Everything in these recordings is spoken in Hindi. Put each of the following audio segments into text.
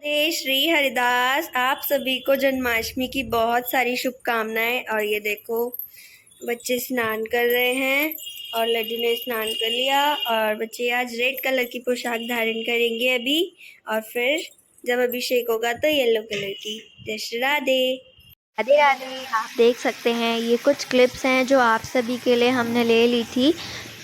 श्री हरिदास, आप सभी को जन्माष्टमी की बहुत सारी शुभकामनाएं। और ये देखो बच्चे स्नान कर रहे हैं और लड्डू ने स्नान कर लिया। और बच्चे आज रेड कलर की पोशाक धारण करेंगे अभी, और फिर जब अभिषेक होगा तो येलो कलर की। जय श्री राधे। राधे राधे। आप देख सकते हैं ये कुछ क्लिप्स हैं जो आप सभी के लिए हमने ले ली थी,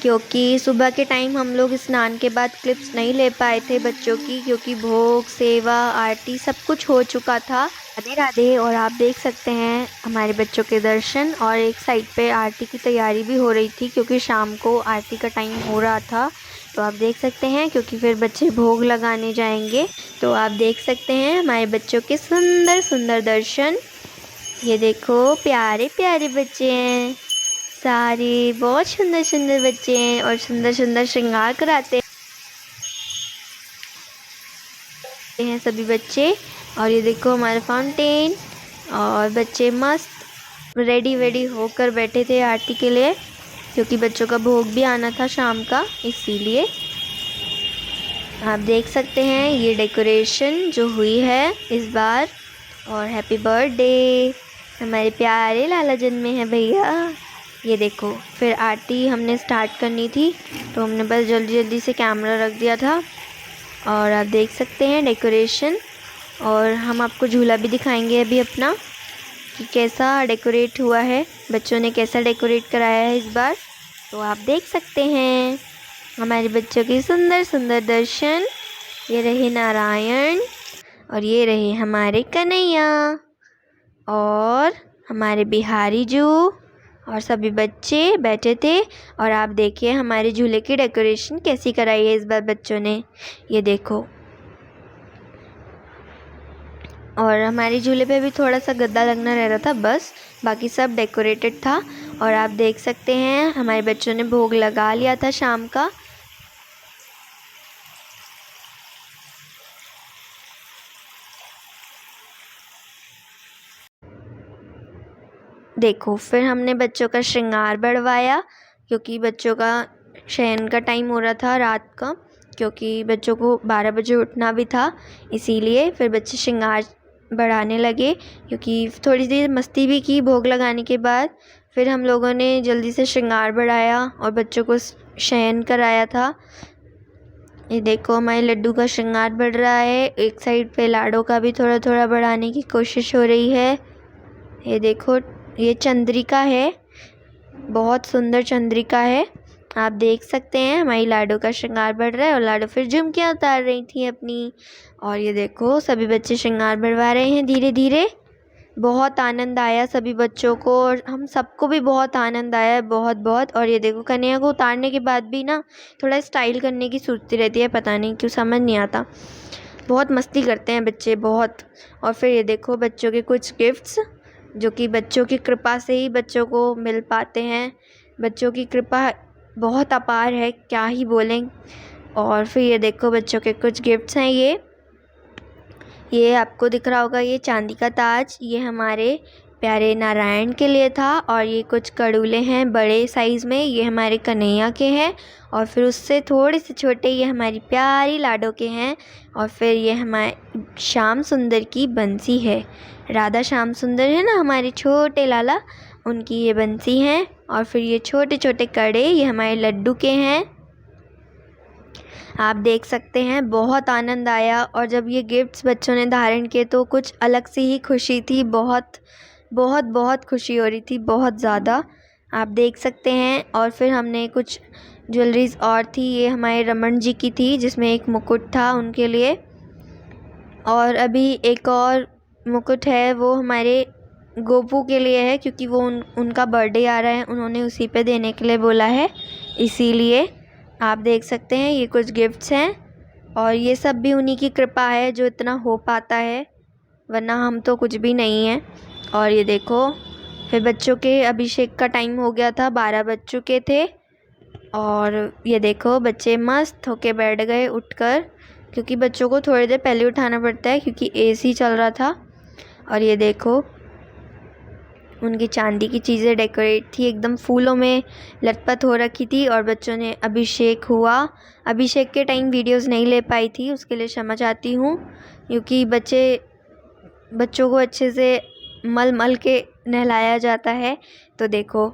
क्योंकि सुबह के टाइम हम लोग स्नान के बाद क्लिप्स नहीं ले पाए थे बच्चों की, क्योंकि भोग सेवा आरती सब कुछ हो चुका था। राधे राधे। और आप देख सकते हैं हमारे बच्चों के दर्शन, और एक साइड पे आरती की तैयारी भी हो रही थी, क्योंकि शाम को आरती का टाइम हो रहा था। तो आप देख सकते हैं, क्योंकि फिर बच्चे भोग लगाने जाएंगे। तो आप देख सकते हैं हमारे बच्चों के सुंदर सुंदर दर्शन। ये देखो प्यारे प्यारे बच्चे हैं, सारे बहुत सुंदर सुंदर बच्चे हैं और सुंदर सुंदर श्रृंगार कराते हैं सभी बच्चे। और ये देखो हमारा फाउंटेन, और बच्चे मस्त रेडी वेडी होकर बैठे थे आरती के लिए, क्योंकि बच्चों का भोग भी आना था शाम का, इसीलिए। आप देख सकते हैं ये डेकोरेशन जो हुई है इस बार। और हैप्पी बर्थडे, हमारे प्यारे लाला जन्मे हैं भैया। ये देखो फिर आरती हमने स्टार्ट करनी थी, तो हमने बस जल्दी जल्दी से कैमरा रख दिया था। और आप देख सकते हैं डेकोरेशन, और हम आपको झूला भी दिखाएंगे अभी अपना, कि कैसा डेकोरेट हुआ है, बच्चों ने कैसा डेकोरेट कराया है इस बार। तो आप देख सकते हैं हमारे बच्चों के सुंदर सुंदर दर्शन। ये रहे नारायण, और ये रहे हमारे कन्हैया, और हमारे बिहारी जू, और सभी बच्चे बैठे थे। और आप देखिए हमारे झूले की डेकोरेशन कैसी कराई है इस बार बच्चों ने, ये देखो। और हमारे झूले पे भी थोड़ा सा गद्दा लगना रह रहा था बस, बाकी सब डेकोरेटेड था। और आप देख सकते हैं हमारे बच्चों ने भोग लगा लिया था शाम का। देखो फिर हमने बच्चों का श्रृंगार बढ़वाया, क्योंकि बच्चों का शयन का टाइम हो रहा था रात का, क्योंकि बच्चों को 12 बजे उठना भी था, इसीलिए फिर बच्चे श्रृंगार बढ़ाने लगे। क्योंकि थोड़ी देर मस्ती भी की भोग लगाने के बाद, फिर हम लोगों ने जल्दी से श्रृंगार बढ़ाया और बच्चों को शयन कराया था। ये देखो हमारे लड्डू का श्रृंगार बढ़ रहा है, एक साइड पे लाडो का भी थोड़ा थोड़ा बढ़ाने की कोशिश हो रही है। ये देखो ये चंद्रिका है, बहुत सुंदर चंद्रिका है। आप देख सकते हैं हमारी लाडो का श्रृंगार बढ़ रहा है, और लाडो फिर झुमकियाँ उतार रही थी अपनी। और ये देखो सभी बच्चे श्रृंगार बढ़वा रहे हैं धीरे धीरे। बहुत आनंद आया सभी बच्चों को, और हम सबको भी बहुत आनंद आया, बहुत बहुत। और ये देखो कन्हैया को उतारने के बाद भी ना थोड़ा स्टाइल करने की सोचती रहती है, पता नहीं क्यों, समझ नहीं आता। बहुत मस्ती करते हैं बच्चे बहुत। और फिर ये देखो बच्चों के कुछ गिफ्ट्स, जो कि बच्चों की कृपा से ही बच्चों को मिल पाते हैं। बच्चों की कृपा बहुत अपार है, क्या ही बोलें। और फिर ये देखो बच्चों के कुछ गिफ्ट्स हैं। ये आपको दिख रहा होगा, ये चांदी का ताज, ये हमारे प्यारे नारायण के लिए था। और ये कुछ कड़ूले हैं बड़े साइज़ में, ये हमारे कन्हैया के हैं। और फिर उससे थोड़े से छोटे ये हमारी प्यारी लाडो के हैं। और फिर ये हमारे श्याम सुंदर की बंसी है, राधा श्याम सुंदर है ना हमारे छोटे लाला, उनकी ये बंसी हैं। और फिर ये छोटे छोटे कड़े, ये हमारे लड्डू के हैं। आप देख सकते हैं बहुत आनंद आया, और जब ये गिफ्ट्स बच्चों ने धारण किए तो कुछ अलग सी ही खुशी थी, बहुत बहुत बहुत खुशी हो रही थी, बहुत ज़्यादा। आप देख सकते हैं। और फिर हमने कुछ ज्वेलरीज और थी, ये हमारे रमन जी की थी, जिसमें एक मुकुट था उनके लिए। और अभी एक और मुकुट है, वो हमारे गोपू के लिए है, क्योंकि वो उनका बर्थडे आ रहा है, उन्होंने उसी पे देने के लिए बोला है, इसीलिए। आप देख सकते हैं ये कुछ गिफ्ट्स हैं, और ये सब भी उन्हीं की कृपा है जो इतना हो पाता है, वरना हम तो कुछ भी नहीं हैं। और ये देखो फिर बच्चों के अभिषेक का टाइम हो गया था, 12 बज चुके थे। और ये देखो बच्चे मस्त होके बैठ गए उठकर, क्योंकि बच्चों को थोड़ी देर पहले उठाना पड़ता है, क्योंकि एसी चल रहा था। और ये देखो उनकी चांदी की चीज़ें डेकोरेट थी, एकदम फूलों में लटपट हो रखी थी। और बच्चों ने अभिषेक हुआ, अभिषेक के टाइम वीडियोस नहीं ले पाई थी, उसके लिए क्षमा चाहती हूँ। क्योंकि बच्चों को अच्छे से मल मल के नहलाया जाता है। तो देखो,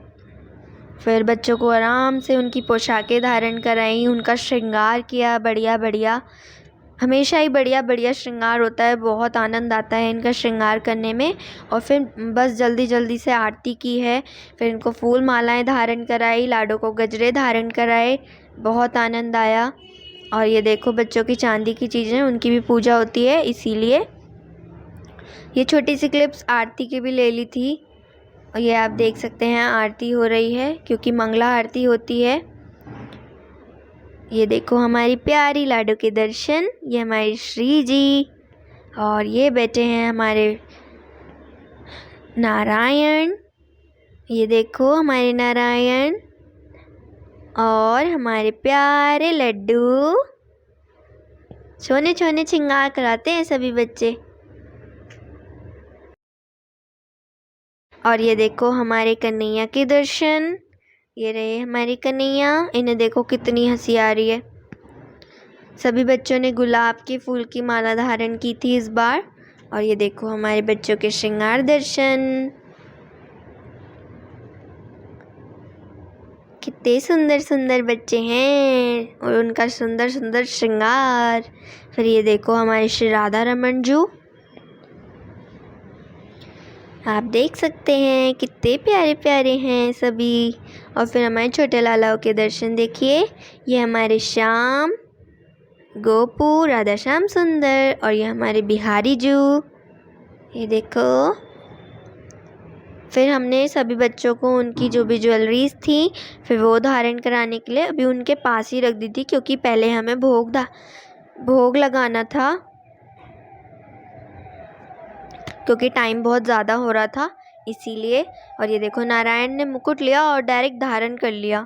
फिर बच्चों को आराम से उनकी पोशाकें धारण कराई, उनका श्रृंगार किया बढ़िया बढ़िया। हमेशा ही बढ़िया बढ़िया श्रृंगार होता है, बहुत आनंद आता है इनका श्रृंगार करने में। और फिर बस जल्दी जल्दी से आरती की है, फिर इनको फूल मालाएं धारण कराई, लाडो को गजरे धारण कराए, बहुत आनंद आया। और ये देखो, बच्चों की चांदी की चीज़ें, उनकी भी पूजा होती है, इसीलिए ये छोटी सी क्लिप्स आरती की भी ले ली थी। और ये आप देख सकते हैं आरती हो रही है, क्योंकि मंगला आरती होती है। ये देखो हमारी प्यारी लाडो के दर्शन, ये हमारी श्री जी, और ये बैठे हैं हमारे नारायण। ये देखो हमारे नारायण और हमारे प्यारे लड्डू। छोने छोने श्रृंगार कराते हैं सभी बच्चे। और ये देखो हमारे कन्हैया के दर्शन, ये रहे हमारी कन्हैया। इन्हें देखो कितनी हंसी आ रही है। सभी बच्चों ने गुलाब के फूल की माला धारण की थी इस बार। और ये देखो हमारे बच्चों के श्रृंगार दर्शन, कितने सुंदर सुंदर बच्चे हैं और उनका सुंदर सुंदर श्रृंगार। फिर ये देखो हमारे श्री राधा रमन जी, आप देख सकते हैं कितने प्यारे प्यारे हैं सभी। और फिर हमारे छोटे लालाओं के दर्शन देखिए, ये हमारे श्याम गोपू, राधा श्याम सुंदर, और ये हमारे बिहारी जू, ये देखो। फिर हमने सभी बच्चों को उनकी जो भी ज्वेलरीज थी फिर वो धारण कराने के लिए अभी उनके पास ही रख दी थी, क्योंकि पहले हमें भोग लगाना था, क्योंकि टाइम बहुत ज़्यादा हो रहा था इसीलिए। और ये देखो नारायण ने मुकुट लिया और डायरेक्ट धारण कर लिया।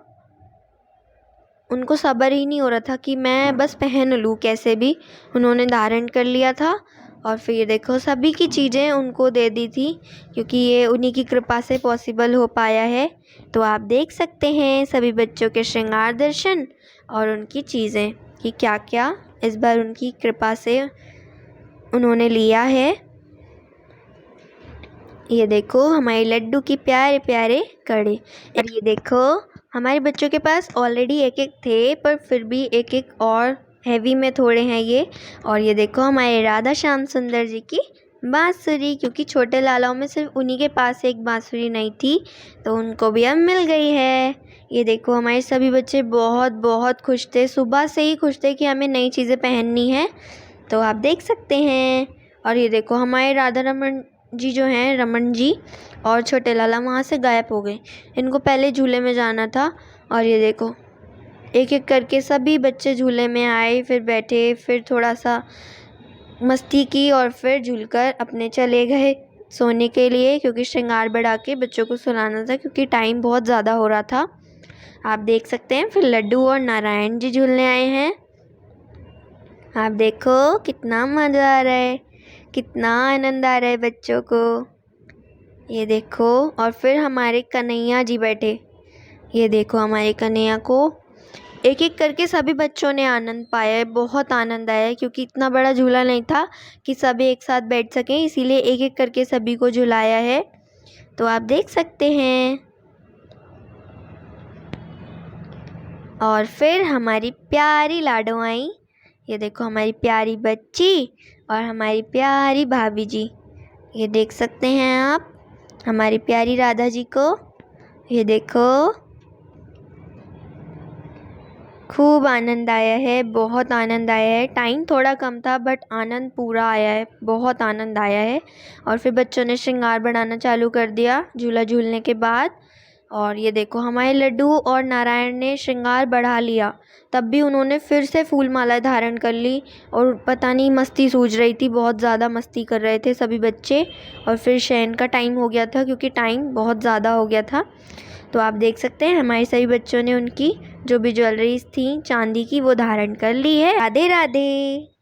उनको सब्र ही नहीं हो रहा था कि मैं बस पहन लूँ, कैसे भी उन्होंने धारण कर लिया था। और फिर देखो सभी की चीज़ें उनको दे दी थी, क्योंकि ये उन्हीं की कृपा से पॉसिबल हो पाया है। तो आप देख सकते हैं सभी बच्चों के श्रृंगार दर्शन और उनकी चीज़ें कि क्या क्या इस बार उनकी कृपा से उन्होंने लिया है। ये देखो हमारे लड्डू की प्यारे प्यारे कड़े। और ये देखो हमारे बच्चों के पास ऑलरेडी एक एक थे, पर फिर भी एक एक और हैवी में थोड़े हैं ये। और ये देखो हमारे राधा श्याम सुंदर जी की बांसुरी, क्योंकि छोटे लालाओं में सिर्फ उन्हीं के पास एक बांसुरी नहीं थी, तो उनको भी अब मिल गई है। ये देखो हमारे सभी बच्चे बहुत बहुत खुश थे, सुबह से ही खुश थे कि हमें नई चीज़ें पहननी है। तो आप देख सकते हैं। और ये देखो हमारे राधा रमन जी जो हैं, रमन जी और छोटे लाला वहाँ से गायब हो गए। इनको पहले झूले में जाना था। और ये देखो एक एक करके सभी बच्चे झूले में आए, फिर बैठे, फिर थोड़ा सा मस्ती की और फिर झूलकर अपने चले गए सोने के लिए, क्योंकि श्रृंगार बढ़ा के बच्चों को सुलाना था, क्योंकि टाइम बहुत ज़्यादा हो रहा था। आप देख सकते हैं। फिर लड्डू और नारायण जी झूलने आए हैं। आप देखो कितना मज़ा आ रहा है, कितना आनंद आ रहा है बच्चों को। ये देखो। और फिर हमारे कन्हैया जी बैठे। ये देखो हमारे कन्हैया को एक एक करके सभी बच्चों ने आनंद पाया है, बहुत आनंद आया है, क्योंकि इतना बड़ा झूला नहीं था कि सभी एक साथ बैठ सकें, इसीलिए एक एक करके सभी को झुलाया है। तो आप देख सकते हैं। और फिर हमारी प्यारी लाडो आई। ये देखो हमारी प्यारी बच्ची और हमारी प्यारी भाभी जी, ये देख सकते हैं आप हमारी प्यारी राधा जी को। ये देखो खूब आनंद आया है, बहुत आनंद आया है। टाइम थोड़ा कम था बट आनंद पूरा आया है, बहुत आनंद आया है। और फिर बच्चों ने श्रृंगार बढ़ाना चालू कर दिया झूला झूलने के बाद। और ये देखो हमारे लड्डू और नारायण ने श्रृंगार बढ़ा लिया, तब भी उन्होंने फिर से फूल माला धारण कर ली। और पता नहीं मस्ती सूझ रही थी, बहुत ज़्यादा मस्ती कर रहे थे सभी बच्चे। और फिर शयन का टाइम हो गया था, क्योंकि टाइम बहुत ज़्यादा हो गया था। तो आप देख सकते हैं हमारे सभी बच्चों ने उनकी जो भी ज्वेलरीज थी चांदी की वो धारण कर ली है। राधे राधे।